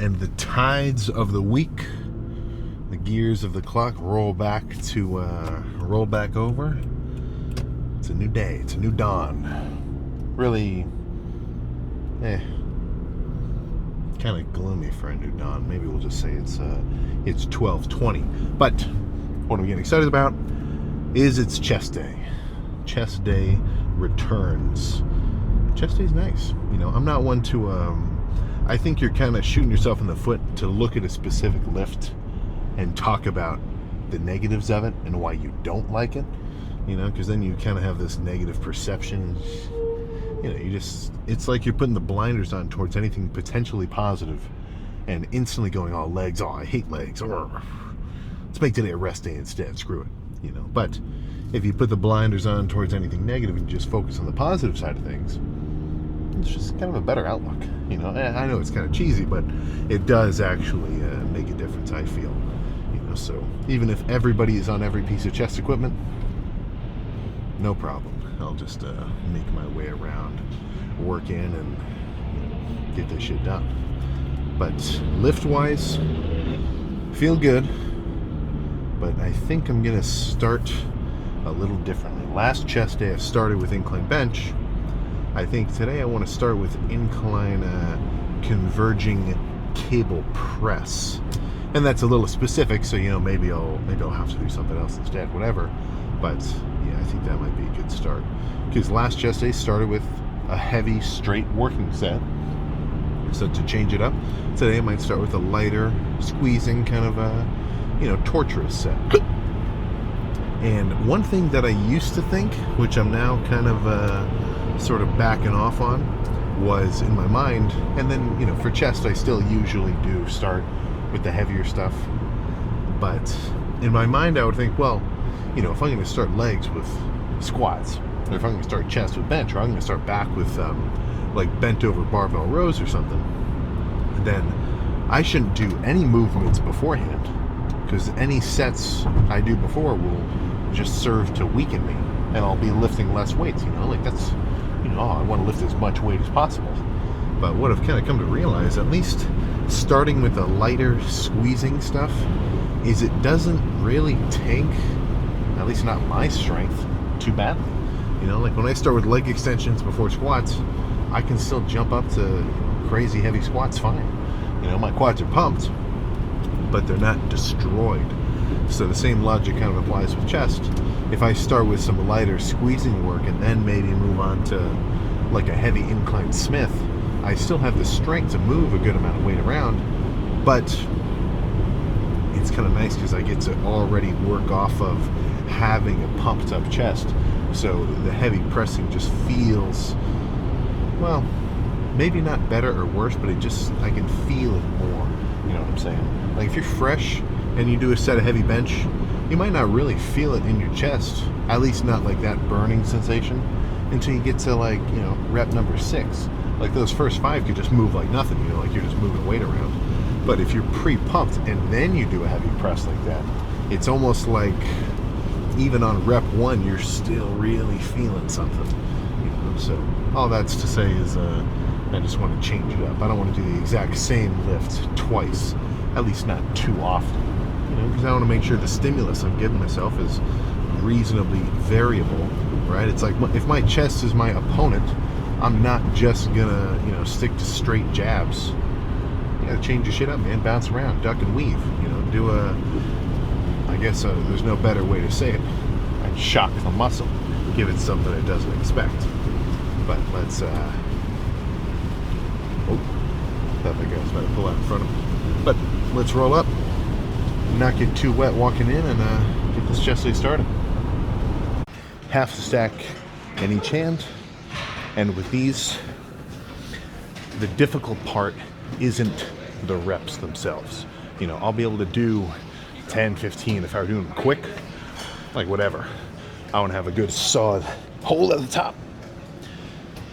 And the tides of the week, the gears of the clock roll back over. It's a new day. It's a new dawn. Really, kind of gloomy for a new dawn. Maybe we'll just say it's 12:20. But what I'm getting excited about is it's chest day. Chest day returns. Chest day's nice. I'm not one to. I think you're kind of shooting yourself in the foot to look at a specific lift and talk about the negatives of it and why you don't like it. Because then you kind of have this negative perception. It's like you're putting the blinders on towards anything potentially positive and instantly going, oh, legs, oh, I hate legs. Let's make today a rest day instead. Screw it. But if you put the blinders on towards anything negative and just focus on the positive side of things, it's just kind of a better outlook. I know it's kind of cheesy, but it does actually make a difference, I feel. So even if everybody is on every piece of chest equipment, no problem. I'll just make my way around, work in, and get this shit done. But lift-wise, feel good. But I think I'm going to start a little differently. Last chest day I started with incline bench. I think today I want to start with incline converging cable press. And that's a little specific, so maybe I'll have to do something else instead, whatever. But yeah, I think that might be a good start. Because last chest day started with a heavy straight working set. So to change it up, today I might start with a lighter squeezing kind of torturous set. And one thing that I used to think, which I'm now kind of sort of backing off on, was in my mind, and then for chest I still usually do start with the heavier stuff, but in my mind I would think, well, if I'm going to start legs with squats, or if I'm going to start chest with bench, or I'm going to start back with like bent over barbell rows or something, then I shouldn't do any movements beforehand, because any sets I do before will just serve to weaken me, and I'll be lifting less weights. That's I want to lift as much weight as possible. But what I've kind of come to realize, at least starting with the lighter squeezing stuff, is it doesn't really take, at least not my strength, too badly. Like when I start with leg extensions before squats, I can still jump up to crazy heavy squats fine. My quads are pumped, but they're not destroyed. So the same logic kind of applies with chest. If I start with some lighter squeezing work and then maybe move on to like a heavy incline Smith, I still have the strength to move a good amount of weight around, but it's kind of nice because I get to already work off of having a pumped up chest. So the heavy pressing just feels, well, maybe not better or worse, but I can feel it more. You know what I'm saying? Like if you're fresh and you do a set of heavy bench, you might not really feel it in your chest, at least not like that burning sensation, until you get to rep number 6. Like those first 5 could just move like nothing, like you're just moving weight around. But if you're pre-pumped and then you do a heavy press like that, it's almost like even on rep 1, you're still really feeling something. So all that's to say is I just want to change it up. I don't want to do the exact same lift twice, at least not too often. Because I want to make sure the stimulus I'm giving myself is reasonably variable, right? It's like if my chest is my opponent, I'm not just gonna, stick to straight jabs. You gotta change your shit up, man. Bounce around, duck and weave. I guess there's no better way to say it. I'd shock the muscle, give it something it doesn't expect. But let's, thought that guy was about to pull out in front of me. But let's roll up, not get too wet walking in, and get this chest day started. Half the stack in each hand. And with these, the difficult part isn't the reps themselves. I'll be able to do 10, 15 if I were doing them quick, like whatever. I want to have a good solid hold at the top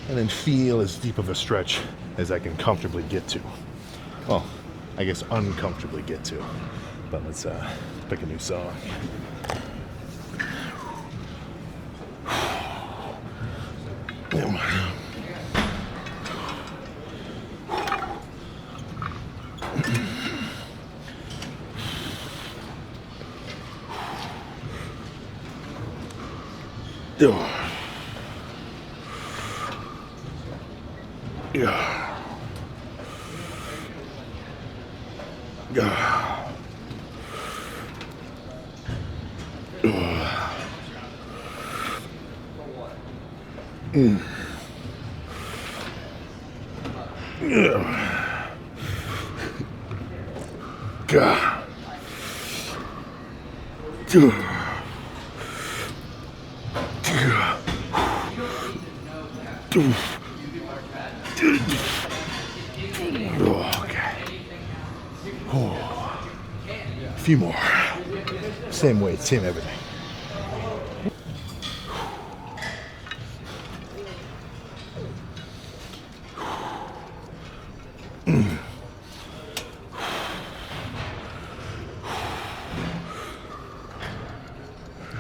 and then feel as deep of a stretch as I can comfortably get to. Well, I guess uncomfortably get to. But let's pick a new song. Oh my God. Yeah. Yeah. Yeah. Mm. Yeah. God. Okay. Oh. A few more. Same weight, same everything.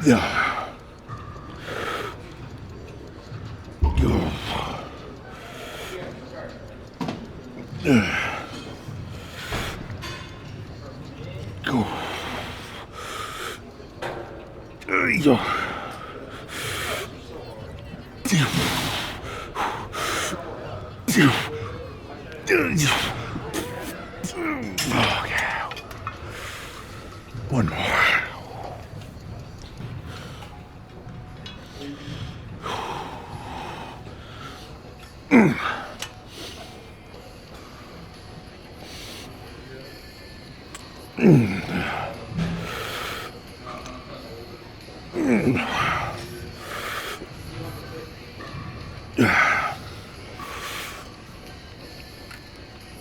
Yeah. Go. Okay. One more.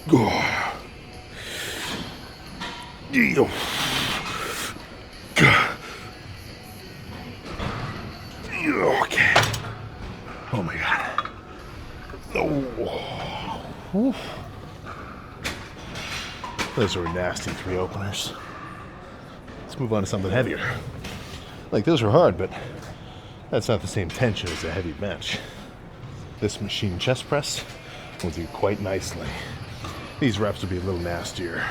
Go. Deal. Okay. Oh my God. Oh. Those were nasty 3 openers. Let's move on to something heavier. Like, those were hard, but that's not the same tension as a heavy bench. This machine chest press will do quite nicely. These reps will be a little nastier.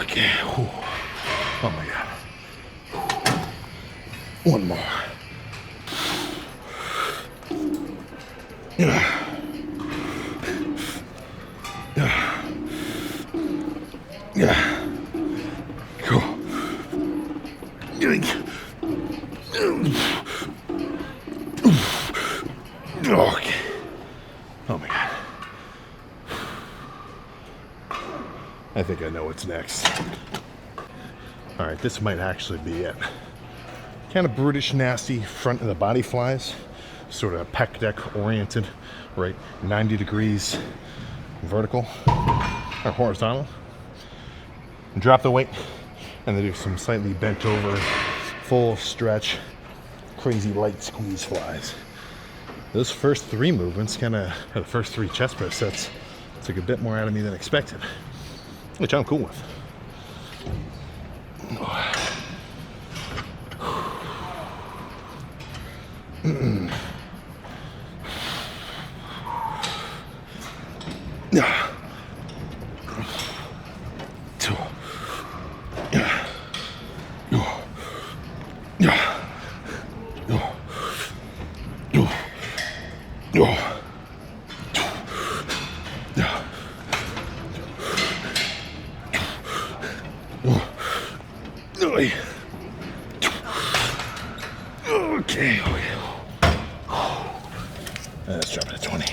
Okay. Oh my God. One more. Cool. Okay. Oh my God. I think I know what's next. All right, this might actually be it. Kind of brutish, nasty front of the body flies, sort of pec deck oriented, right? 90 degrees vertical or horizontal. Drop the weight, and then do some slightly bent over, full stretch, crazy light squeeze flies. Those first 3 movements, the first 3 chest press sets, took a bit more out of me than expected, which I'm cool with. Okay. Let's drop it to 20.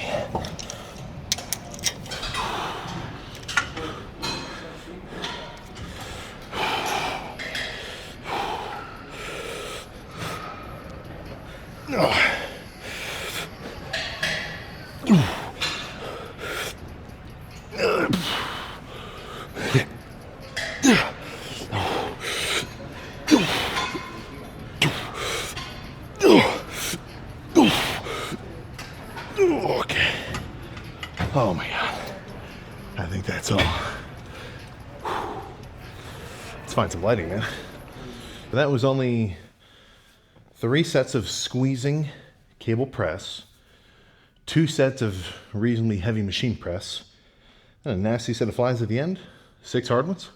find some lighting, man. But that was only 3 sets of squeezing cable press, 2 sets of reasonably heavy machine press, and a nasty set of flies at the end, 6 hard ones.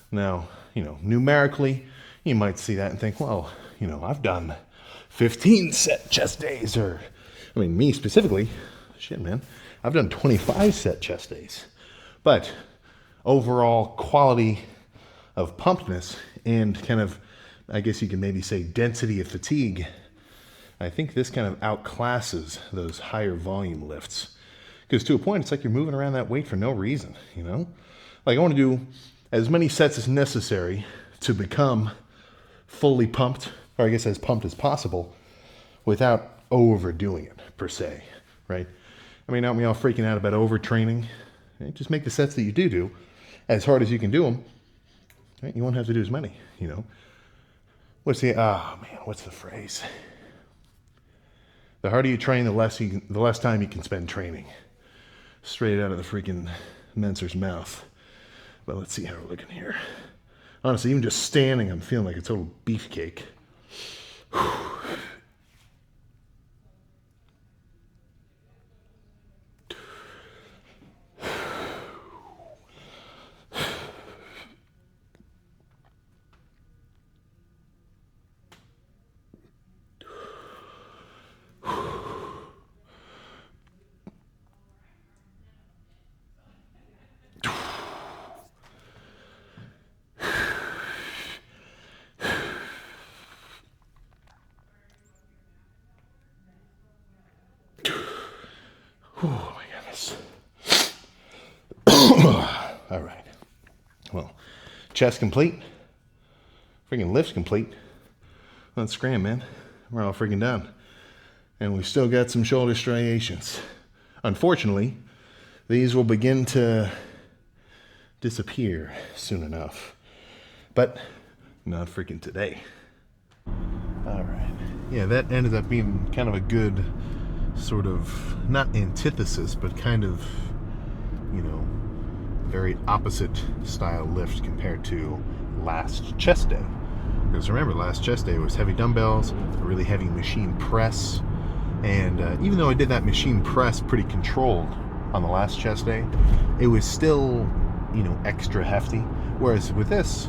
Now, numerically, you might see that and think, well, I've done 15 set chest days, or, me specifically, shit, man, I've done 25 set chest days. But overall quality of pumpedness and kind of, I guess you can maybe say, density of fatigue, I think this kind of outclasses those higher volume lifts. Because to a point, it's like you're moving around that weight for no reason, Like, I want to do as many sets as necessary to become fully pumped, or I guess as pumped as possible, without overdoing it, per se, right? Not me all freaking out about overtraining. Right? Just make the sets that you do as hard as you can do them. Right? You won't have to do as many, What's the phrase? The harder you train, the less time you can spend training. Straight out of the freaking Menser's mouth. But let's see how we're looking here. Honestly, even just standing, I'm feeling like a total beefcake. Oh my goodness. All right. Well, chest complete. Freaking lift's complete. Let's scram, man. We're all freaking done. And we've still got some shoulder striations. Unfortunately, these will begin to disappear soon enough. But not freaking today. All right. Yeah, that ended up being kind of a good sort of, not antithesis, but kind of, very opposite style lift compared to last chest day. Because remember, last chest day was heavy dumbbells, a really heavy machine press, and even though I did that machine press pretty controlled on the last chest day, it was still, extra hefty. Whereas with this,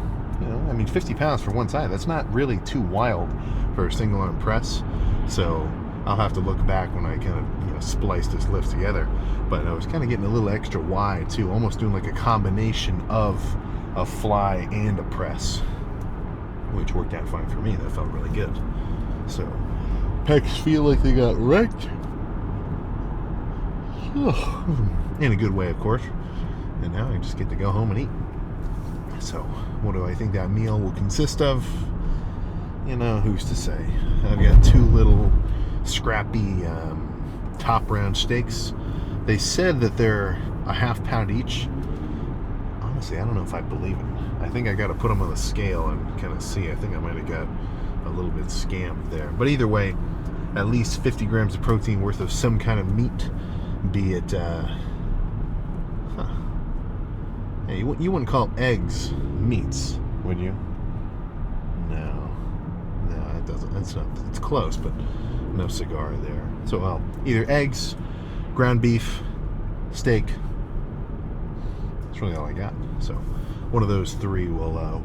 50 pounds for one side, that's not really too wild for a single arm press. So I'll have to look back when I kind of splice this lift together. But I was kind of getting a little extra wide too, almost doing like a combination of a fly and a press, which worked out fine for me. That felt really good. So pecs feel like they got wrecked. In a good way, of course. And now I just get to go home and eat. So what do I think that meal will consist of? Who's to say? I've got 2 little scrappy top round steaks. They said that they're a ½ pound each. Honestly, I don't know if I believe it. I think I got to put them on the scale and kind of see. I think I might have got a little bit scammed there. But either way, at least 50 grams of protein worth of some kind of meat, be it hey, you wouldn't call eggs meats, would you? No, it doesn't. It's not. It's close, but no cigar there. So, well, either eggs, ground beef, steak. That's really all I got. So, one of those 3 will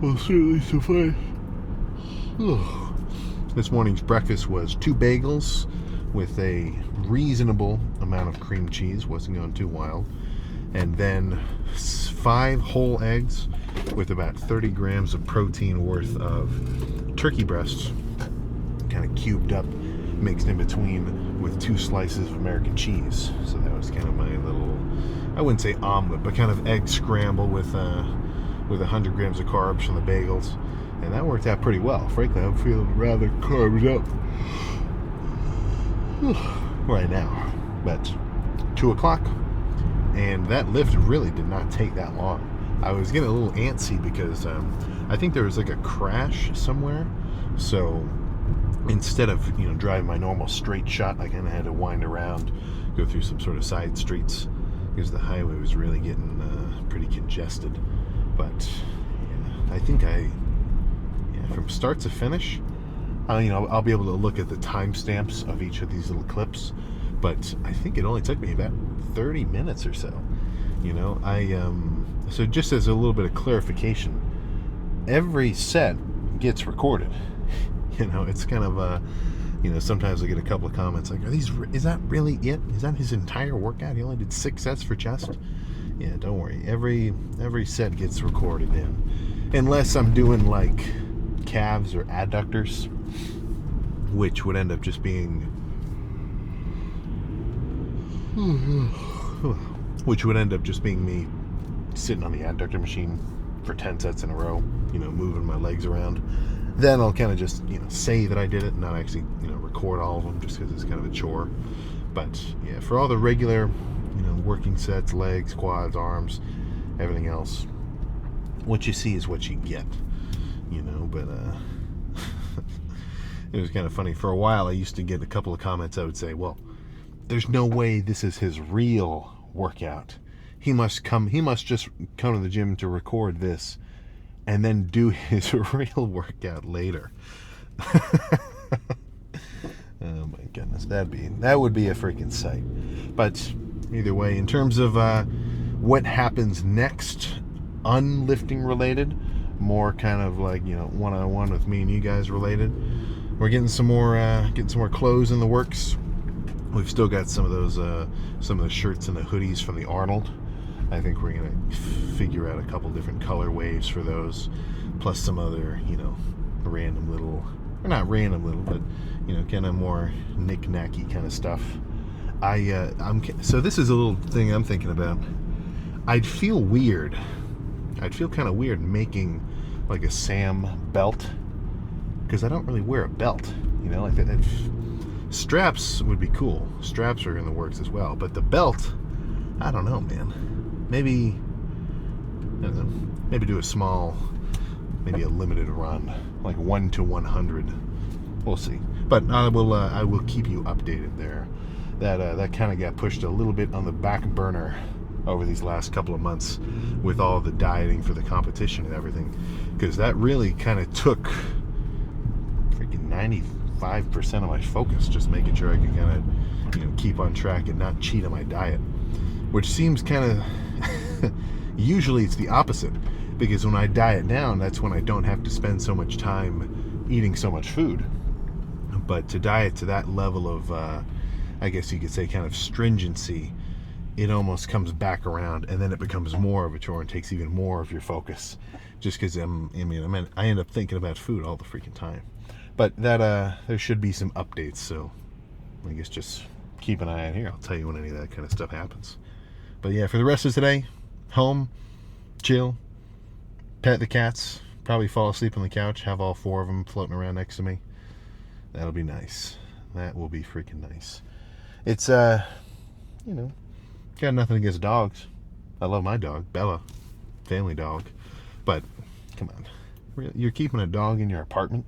certainly suffice. This morning's breakfast was 2 bagels with a reasonable amount of cream cheese. Wasn't going too wild. And then 5 whole eggs with about 30 grams of protein worth of turkey breasts, kind of cubed up, mixed in between with 2 slices of American cheese. So that was kind of my little, I wouldn't say omelet, but kind of egg scramble with 100 grams of carbs from the bagels. And that worked out pretty well. Frankly, I'm feeling rather carbed up right now. But 2 o'clock, and that lift really did not take that long. I was getting a little antsy because I think there was like a crash somewhere. So instead of driving my normal straight shot, I kind of had to wind around, go through some sort of side streets because the highway was really getting pretty congested. But I think from start to finish, I'll be able to look at the timestamps of each of these little clips, but I think it only took me about 30 minutes or so. So just as a little bit of clarification, every set gets recorded. It's kind of sometimes I get a couple of comments like, is that really it? Is that his entire workout? He only did 6 sets for chest? Yeah, don't worry. Every set gets recorded in. Unless I'm doing like calves or adductors, which would end up just being me sitting on the adductor machine for 10 sets in a row, moving my legs around. Then I'll kind of just, say that I did it and not actually, record all of them just because it's kind of a chore. But yeah, for all the regular, working sets, legs, quads, arms, everything else, what you see is what you get, but it was kind of funny. For a while, I used to get a couple of comments. I would say, well, there's no way this is his real workout. He must just come to the gym to record this and then do his real workout later. Oh my goodness, that would be a freaking sight. But either way, in terms of what happens next, unlifting related, more kind of like one-on-one with me and you guys related, we're getting some more clothes in the works. We've still got some of the shirts and the hoodies from the Arnold. I think we're gonna figure out a couple different color waves for those, plus some other random little, or not random little, but kind of more knick-knacky kind of stuff. So this is a little thing I'm thinking about. I'd feel kind of weird making like a Sam belt, because I don't really wear a belt, like that. Straps would be cool. Straps are in the works as well, but the belt, I don't know, man. Maybe do a small, maybe a limited run, like 1 to 100. We'll see. But I will keep you updated there. That kind of got pushed a little bit on the back burner over these last couple of months with all the dieting for the competition and everything, because that really kind of took freaking 95% of my focus, just making sure I could kind of keep on track and not cheat on my diet, which seems kind of usually it's the opposite, because when I diet down, that's when I don't have to spend so much time eating so much food. But to diet to that level of I guess you could say kind of stringency, it almost comes back around, and then it becomes more of a chore and takes even more of your focus, just because I end up thinking about food all the freaking time. But that there should be some updates, so I guess just keep an eye out here. I'll tell you when any of that kind of stuff happens. But yeah, for the rest of today, home, chill, pet the cats, probably fall asleep on the couch, have all 4 of them floating around next to me. That'll be nice. That will be freaking nice. It's got nothing against dogs. I love my dog, Bella, family dog. But come on, you're keeping a dog in your apartment?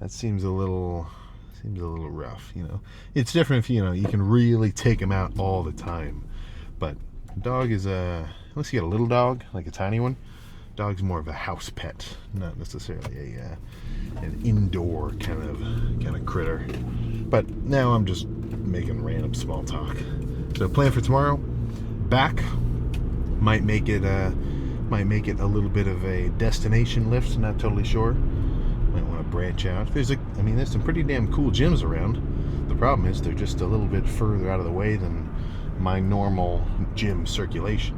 That seems a little rough. It's different if you can really take him out all the time. But dog is unless you got a little dog, like a tiny one, dog's more of a house pet, not necessarily an indoor kind of critter. But now I'm just making random small talk. So plan for tomorrow, back, might make it a little bit of a destination lift, not totally sure. Might want to branch out. There's some pretty damn cool gyms around. The problem is they're just a little bit further out of the way than my normal gym circulation.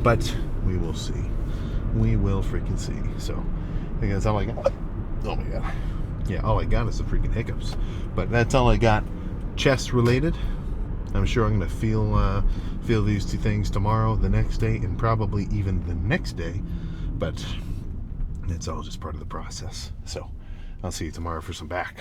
But we will see. We will freaking see. So I think that's all I got. Oh my god. Yeah, all I got is the freaking hiccups. But that's all I got chest related. I'm sure I'm going to feel these 2 things tomorrow, the next day, and probably even the next day. But it's all just part of the process. So I'll see you tomorrow for some back.